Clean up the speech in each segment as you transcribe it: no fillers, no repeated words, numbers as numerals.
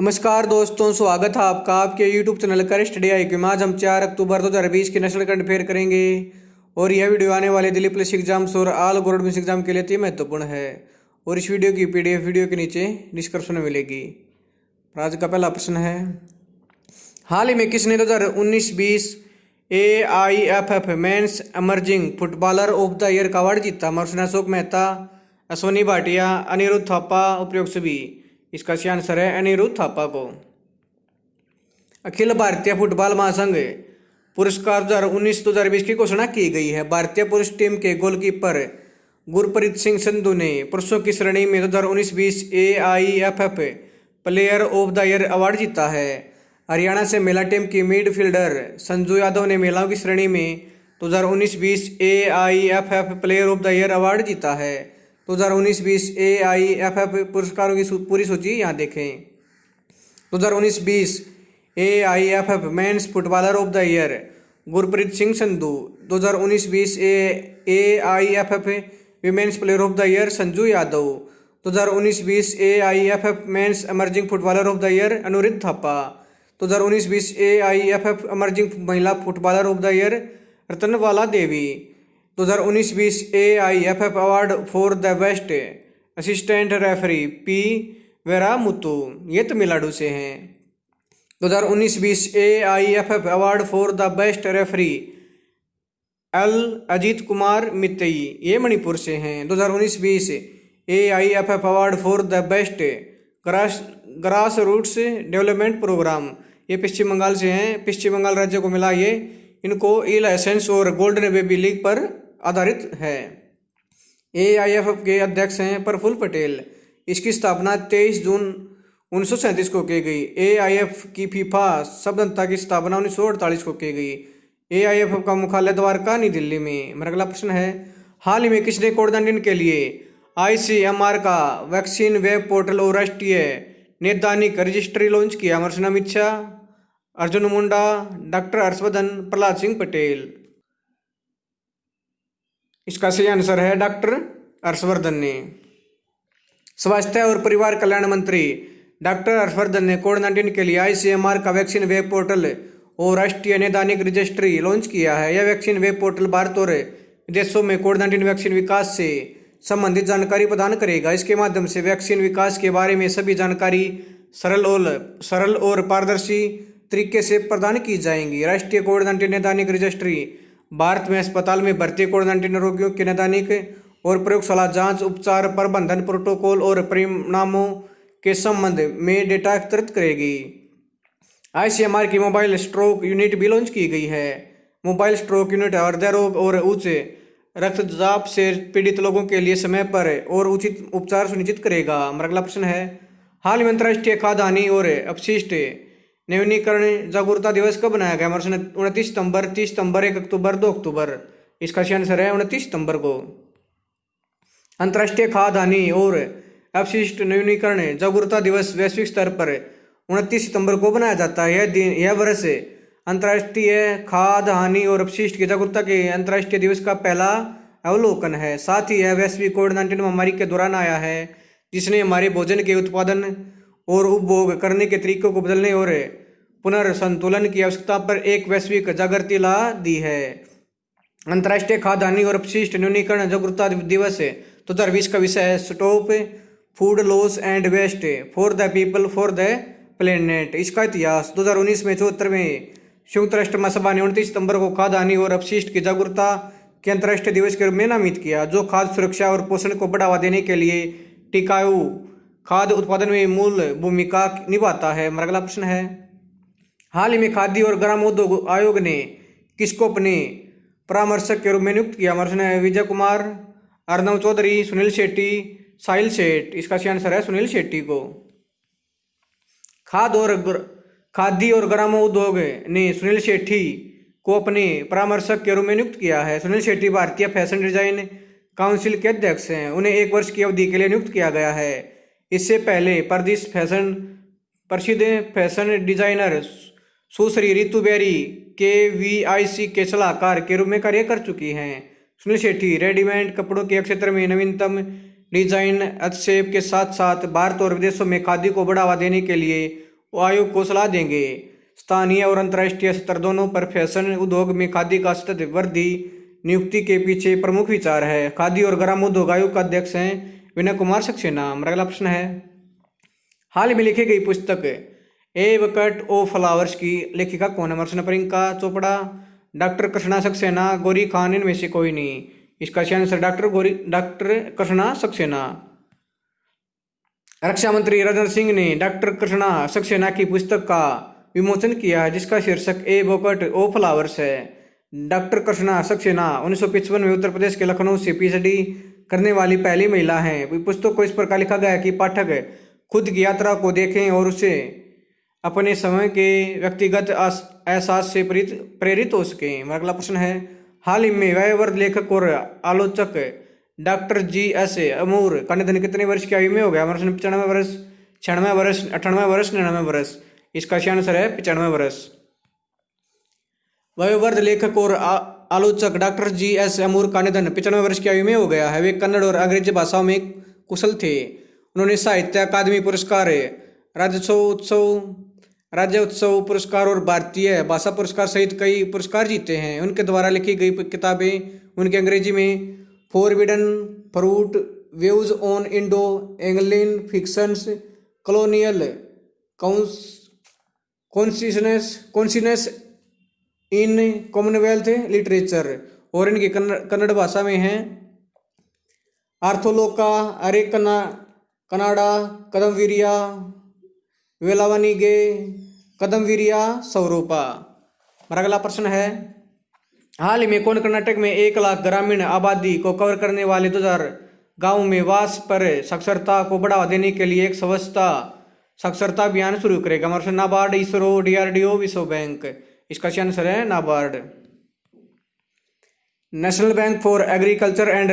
नमस्कार दोस्तों, स्वागत है आपका आपके YouTube चैनल कर स्टडी आई के में। आज हम 4 अक्टूबर 2020 के नेशनल करंट अफेयर करेंगे और यह वीडियो आने वाले दिल्ली पुलिस एग्जाम्स और ऑल गवर्नमेंट एग्जाम के लिए अति महत्वपूर्ण है और इस वीडियो की PDF वीडियो के नीचे डिस्क्रिप्शन में मिलेगी। आज का पहला प्रश्न है, हाल ही में किसने 2019-20 AIFF men's emerging footballer of the year का अवार्ड जीता? अशोक मेहता, अश्वनी भाटिया, अनिरुद्ध थापा, उपयुक्त सभी। इसका सही आंसर है अनिरुद्ध थापा को। अखिल भारतीय फुटबॉल महासंघ पुरस्कार 2019-2020 की घोषणा की गई है। भारतीय पुरुष टीम के गोलकीपर गुरप्रीत सिंह संधू ने पुरुषों की श्रेणी में 2019-20 AIFF player of the year award जीता है। हरियाणा से महिला टीम की मिडफील्डर संजू यादव ने महिलाओं की श्रेणी में 2019-20 AIFF player of the year award जीता है। 2019-20 AIFF पुरस्कारों की पूरी सूची यहाँ देखें। 2019-20 AIFF men's footballer of the year Gurpreet Singh Sandhu. 2019-20 AIFF women's player of the year Sanju Yadav. 2019-20 AIFF men's emerging footballer of the year Anirudh Thapa. 2019-20 AIFF emerging महिला footballer of the year Ratanbala Devi. 2019-20 AIFF award for the best assistant referee P Veramuthu, ये तमिलनाडु से हैं। 2019-20 AIFF award for the best referee L Ajit Kumar Mittai, ये मणिपुर से हैं। 2019-20 AIFF award for the best grass roots development programme, ये पश्चिम बंगाल से हैं। पश्चिम बंगाल राज्य को मिला ये। इनको ई लाइसेंस और गोल्डन बेबी लीग पर आधारित है। AIFF के अध्यक्ष हैं प्रफुल्ल पटेल। इसकी स्थापना 23 जून 1937 को की गई। AIFF की फीफा संबद्धता की स्थापना 1948 को की गई। AIFF का मुख्यालय द्वारका नई दिल्ली में। मेरा अगला प्रश्न है, हाल ही में किसने कोविड-19 के लिए ICMR का वैक्सीन वेब पोर्टल और राष्ट्रीय नैदानिक रजिस्ट्री लॉन्च किया? अमित शाह, अर्जुन मुंडा, डॉक्टर हर्षवर्धन, प्रहलाद सिंह पटेल। इसका सही आंसर है डॉक्टर हर्षवर्धन ने। स्वास्थ्य और परिवार कल्याण मंत्री डॉक्टर हर्षवर्धन ने कोविड-19 के लिए ICMR का वैक्सीन वेब पोर्टल और राष्ट्रीय नैदानिक रजिस्ट्री लॉन्च किया है। यह वैक्सीन वेब पोर्टल भारत और विदेशों में कोविड-19 वैक्सीन विकास से संबंधित जानकारी प्रदान करेगा। इसके माध्यम से वैक्सीन विकास के बारे में सभी जानकारी सरल और पारदर्शी तरीके से प्रदान की जाएंगी। राष्ट्रीय कोविड-19 नैदानिक रजिस्ट्री भारत में अस्पताल में भर्ती कोविड-19 रोगियों के नैदानिक और प्रयोगशाला जांच, उपचार, प्रबंधन, प्रोटोकॉल और परिणामों के संबंध में डेटा एकत्रित करेगी। ICMR की मोबाइल स्ट्रोक यूनिट भी लॉन्च की गई है। मोबाइल स्ट्रोक यूनिट हृदय रोग और उच्च रक्तचाप से पीड़ित लोगों के लिए समय पर और उचित उपचार सुनिश्चित करेगा। हमारा अगला प्रश्न है, हाल ही में अंतर्राष्ट्रीय खाद्य हानि और अपशिष्ट नवीनीकरण जागरूकता दिवस कब बनाया गया? 29 सितंबर, 30 सितंबर, 1 अक्टूबर, 2 अक्टूबर। इसका सही आंसर है 29 सितंबर को। अंतर्राष्ट्रीय खाद्य हानि और अपशिष्ट नवीनीकरण जागरूकता दिवस वैश्विक स्तर पर 29 सितंबर को बनाया जाता है। यह वर्ष अंतर्राष्ट्रीय खाद्य हानि और अपशिष्ट की जागरूकता के अंतर्राष्ट्रीय दिवस का पहला अवलोकन है। साथ ही यह वैश्विक कोविड-19 महामारी के दौरान आया है, जिसने हमारे भोजन के उत्पादन और उपभोग करने के तरीकों को बदलने और पुनर्संतुलन की आवश्यकता पर एक वैश्विक जागृति ला दी है। अंतर्राष्ट्रीय खाद्य हानि और अपशिष्ट न्यूनीकरण जागरूकता दिवस 2020 का विषय है stop food loss and waste for the people for the planet. इसका इतिहास 2019 में 74वें संयुक्त राष्ट्र महासभा ने 29 सितंबर को खाद्य हानि और अपशिष्ट की जागरूकता के अंतर्राष्ट्रीय दिवस के रूप में नामित किया, जो खाद्य सुरक्षा और पोषण को बढ़ावा देने के लिए टिकाऊ खाद्य उत्पादन में मूल भूमिका निभाता है। हमारा अगला प्रश्न है, हाल ही में खाद्य और ग्रामोद्योग आयोग ने किसको अपने परामर्शक के रूप में नियुक्त किया? विजय कुमार, अर्नव चौधरी, सुनील शेट्टी, साहिल सेठ। इसका सही आंसर है सुनील शेट्टी को। खाद्य और ग्रामोद्योग ने सुनील शेट्टी को अपने परामर्शक के रूप में नियुक्त किया है। सुनील शेट्टी भारतीय फैशन डिजाइन काउंसिल के अध्यक्ष हैं। उन्हें 1 वर्ष की अवधि के लिए नियुक्त किया गया है। इससे पहले प्रसिद्ध फैशन डिजाइनर सुश्री रितु बेरी KVIC के सलाहकार के रूप में कार्य कर चुकी हैं। सुनील शेट्टी रेडीमेड कपड़ों के क्षेत्र में नवीनतम डिजाइन हस्तक्षेप के साथ साथ भारत और विदेशों में खादी को बढ़ावा देने के लिए आयोग को सलाह देंगे। स्थानीय और अंतर्राष्ट्रीय स्तर दोनों पर फैशन उद्योग में खादी का सतत वृद्धि नियुक्ति के पीछे प्रमुख विचार है। खादी और ग्राम उद्योग आयोग का अध्यक्ष हैं विनय कुमार सक्सेना। अगला प्रश्न है, हाल में लिखी गई पुस्तक ए बकेट ऑफ फ्लावर्स की लेखिका कौन है? प्रश्न प्रियंका चोपड़ा, डॉक्टर कृष्णा सक्सेना, गौरी खान, इनमें से कोई नहीं। इसका सही आंसर डॉक्टर कृष्णा सक्सेना। रक्षा मंत्री राजनाथ सिंह ने डॉक्टर कृष्णा सक्सेना की पुस्तक का विमोचन किया है जिसका शीर्षक ए बकेट ऑफ फ्लावर्स है। डॉक्टर कृष्णा सक्सेना 1955 में उत्तर प्रदेश के लखनऊ से पीएचडी करने वाली पहली महिला हैं। पुस्तक को इस प्रकार लिखा गया है कि पाठक खुद की यात्रा को देखें और उसे अपने समय के व्यक्तिगत एहसास से प्रेरित हो सकें। अगला प्रश्न है, हाल ही में वयोवृद्ध लेखक और आलोचक डॉक्टर जी.एस. अमूर का निधन कितने वर्ष की आयु में हो गया? 95 वर्ष, 96 वर्ष, 98 वर्ष, 99 वर्ष। इसका सही आंसर है 95 वर्ष। वयोवृद्ध लेखक और आलोचक डॉक्टर जी.एस. अमूर का निधन 95 वर्ष की आयु में हो गया है। वे कन्नड़ और अंग्रेजी भाषाओं में कुशल थे। उन्होंने साहित्य अकादमी पुरस्कार, राज्योत्सव पुरस्कार और भारतीय भाषा पुरस्कार सहित कई पुरस्कार जीते हैं। उनके द्वारा लिखी गई किताबें उनके अंग्रेजी में forbidden fruit, views on Indo Anglin fictions, colonial consciousness in Commonwealth literature, और इनकी कन्नड़ भाषा में हैं आर्थोलोका, अरे कनाडा, कदमवीरिया वेलावनिगे, कदमवीरिया स्वरूपा। अगला प्रश्न है, हाल ही में कौन कर्नाटक में 1 लाख ग्रामीण आबादी को कवर करने वाले 2000 गांवों में वास पर साक्षरता को बढ़ावा देने के लिए एक साक्षरता अभियान शुरू करेगा? नाबार्ड, इसरो, डीआरडीओ, विश्व बैंक। इसका सही आंसर है NABARD. National bank for agriculture and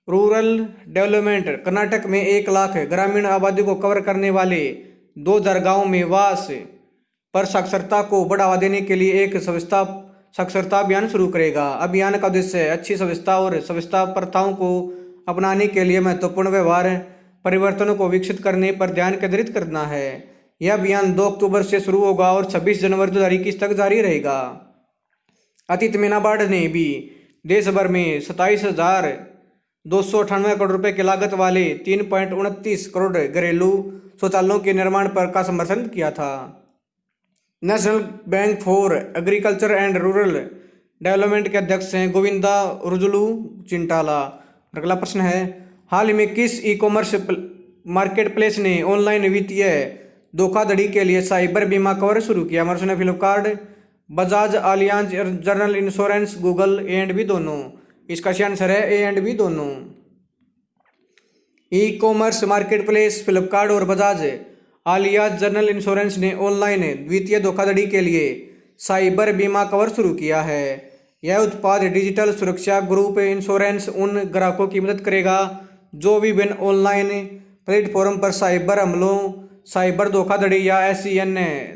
rural development Karnataka में 1 लाख ग्रामीण आबादी को कवर करने वाले 2000 गांवों में वास पर साक्षरता को बढ़ावा देने के लिए एक साक्षरता अभियान शुरू करेगा। अभियान का उद्देश्य अच्छी व्यवस्था और व्यवस्था प्रथाओं को अपनाने के लिए महत्वपूर्ण व्यवहार परिवर्तनों को विकसित करने पर ध्यान केंद्रित करना है। यह अभियान 2 अक्टूबर से शुरू होगा और 26 जनवरी 2021 तक जारी रहेगा। अतीत में नाबार्ड ने भी देश भर में 27,298 करोड़ रुपए की लागत वाले 3.29 करोड़ घरेलू शौचालयों के निर्माण पर का समर्थन किया था। National bank for agriculture and rural development के अध्यक्ष हैं गोविंदा रुजुलू चिंटाला। अगला प्रश्न है, हाल ही में किस ई कॉमर्स मार्केट प्लेस ने ऑनलाइन वित्तीय धोखाधड़ी के लिए साइबर बीमा कवर शुरू किया? Flipkart, Bajaj Allianz general insurance, Google, A and B दोनों। इसका सही आंसर है ए एंड बी दोनों। E commerce market place Flipkart और बजाज आलियांज जनरल इंश्योरेंस ने ऑनलाइन वित्तीय धोखाधड़ी के लिए साइबर बीमा कवर शुरू किया है। यह उत्पाद डिजिटल सुरक्षा ग्रुप इंश्योरेंस उन ग्राहकों की मदद करेगा जो विभिन्न ऑनलाइन प्लेटफॉर्म पर साइबर हमलों, साइबर धोखाधड़ी या ऐसी अन्य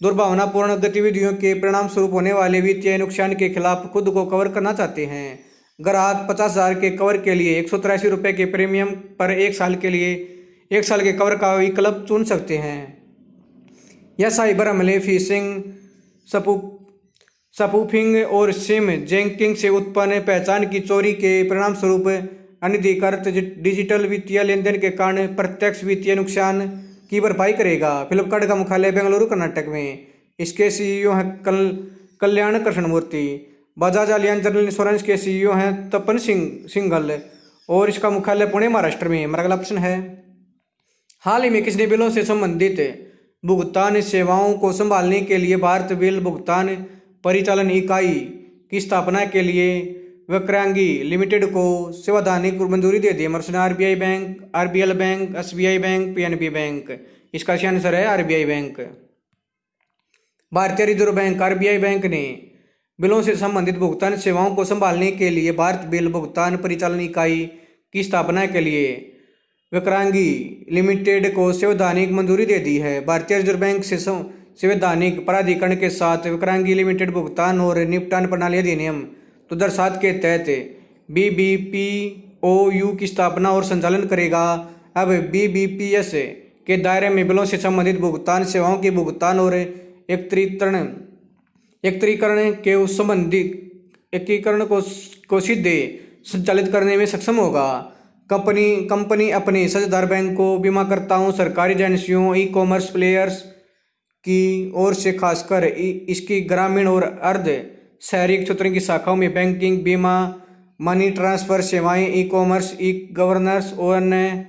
दुर्भावनापूर्ण गतिविधियों के परिणाम स्वरूप होने वाले वित्तीय नुकसान के खिलाफ खुद को कवर करना चाहते हैं। ग्राहक 50,000 के कवर के लिए 183 रुपये के प्रीमियम पर 1 साल के कवर का विकल्प चुन सकते हैं। यह साइबर हमले, फिशिंग, स्पूफिंग और सिम जैकिंग से उत्पन्न पहचान की चोरी के परिणाम स्वरूप अनधिकृत डिजिटल वित्तीय लेनदेन के कारण प्रत्यक्ष वित्तीय नुकसान की भरपाई करेगा। फ्लिपकार्ट का मुख्यालय बेंगलुरु कर्नाटक में। इसके सीईओ हैं Kalyan Krishnamurthy. Bajaj Allianz general Insurance के सीईओ हैं तपन सिंघल और इसका मुख्यालय पुणे महाराष्ट्र में। अगला प्रश्न है, हाल ही में किसने बिलों से संबंधित भुगतान सेवाओं को संभालने के लिए भारत बिल भुगतान परिचालन इकाई की स्थापना के लिए वक्रांगी लिमिटेड को संवैधानिक मंजूरी दे दी? RBI bank, RBL bank, SBI bank, PNB bank. इसका सही आंसर है आरबीआई बैंक। भारतीय रिजर्व बैंक आरबीआई बैंक ने बिलों से संबंधित भुगतान सेवाओं को संभालने के लिए भारत बिल भुगतान परिचालन इकाई की स्थापना के लिए वक्रांगी लिमिटेड को संवैधानिक मंजूरी दे दी है। भारतीय रिजर्व बैंक से संवैधानिक प्राधिकरण के साथ वक्रांगी लिमिटेड भुगतान और निपटान प्रणाली अधिनियम 2007 के तहत बीबीपीओयू की स्थापना और संचालन करेगा। अब बीबीपीएस के दायरे में बिलों से संबंधित भुगतान सेवाओं के भुगतान और एकत्रीकरण के उस संबंधित एकीकरण को सीधे संचालित करने में सक्षम होगा। कंपनी अपने साझेदार बैंकों, बीमाकर्ताओं, सरकारी एजेंसियों, ई कॉमर्स प्लेयर्स की ओर से खासकर इसकी ग्रामीण और अर्ध शहरी क्षेत्रों की शाखाओं में बैंकिंग, बीमा, मनी ट्रांसफर सेवाएं, ई कॉमर्स, ई गवर्नेंस और अन्य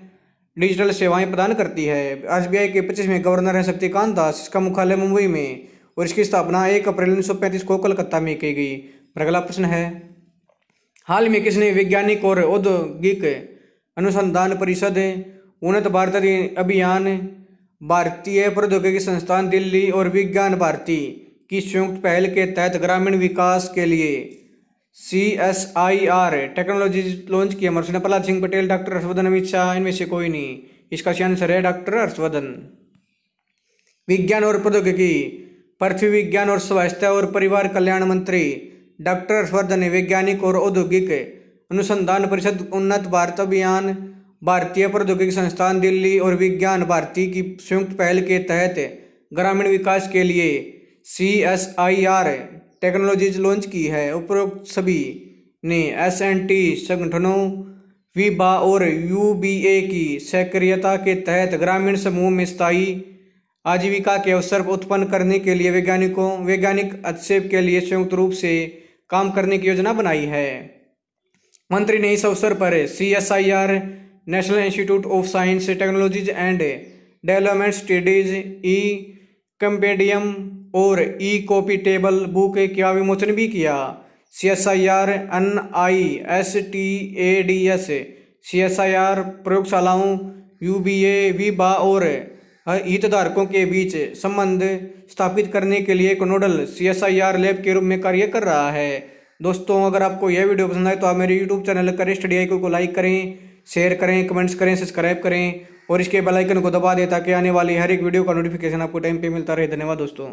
डिजिटल सेवाएं प्रदान करती है। आरबीआई के 25वें गवर्नर हैं शक्तिकांत दास। इसका मुख्यालय मुंबई में और इसकी स्थापना 1 अप्रैल 1935 को कलकत्ता में की गई। अगला प्रश्न है, हाल में किसने वैज्ञानिक और औद्योगिक अनुसंधान परिषद, उन्नत भारत अभियान, भारतीय प्रौद्योगिकी संस्थान दिल्ली और विज्ञान भारती की संयुक्त पहल के तहत ग्रामीण विकास के लिए CSIR टेक्नोलॉजीज लॉन्च किया? मर्चना प्रहलाद सिंह पटेल, डॉक्टर हर्षवर्धन, अमित शाह, इनमें से कोई नहीं। इसका सही आंसर है डॉक्टर हर्षवर्धन। विज्ञान और प्रौद्योगिकी, पृथ्वी विज्ञान और स्वास्थ्य और परिवार कल्याण मंत्री डॉक्टर हर्षवर्धन ने वैज्ञानिक और औद्योगिक अनुसंधान परिषद, उन्नत भारत अभियान, भारतीय प्रौद्योगिकी संस्थान दिल्ली और विज्ञान भारती की संयुक्त पहल के तहत ग्रामीण विकास के लिए CSIR टेक्नोलॉजीज लॉन्च की है। उपरोक्त सभी ने S&T संगठनों, विभा और UBA की सक्रियता के तहत ग्रामीण समूह में स्थायी आजीविका के अवसर उत्पन्न करने के लिए वैज्ञानिक हस्तक्षेप के लिए संयुक्त रूप से काम करने की योजना बनाई है। मंत्री ने इस अवसर पर CSIR, National Institute of Science Technologies and Development Studies, e compendium और ई कॉपी टेबल बुक का विमोचन भी किया। CSIR NISTADS CSIR प्रयोगशालाओं, UBA, विभा और हितधारकों के बीच संबंध स्थापित करने के लिए एक नोडल CSIR लैब के रूप में कार्य कर रहा है। दोस्तों, अगर आपको यह वीडियो पसंद आए तो आप मेरे YouTube चैनल करें स्टडी आई को लाइक करें, शेयर करें, कमेंट्स करें, सब्सक्राइब करें और इसके बेल आइकन को दबा दें ताकि आने वाली हर एक वीडियो का नोटिफिकेशन आपको टाइम पे मिलता रहे। धन्यवाद दोस्तों।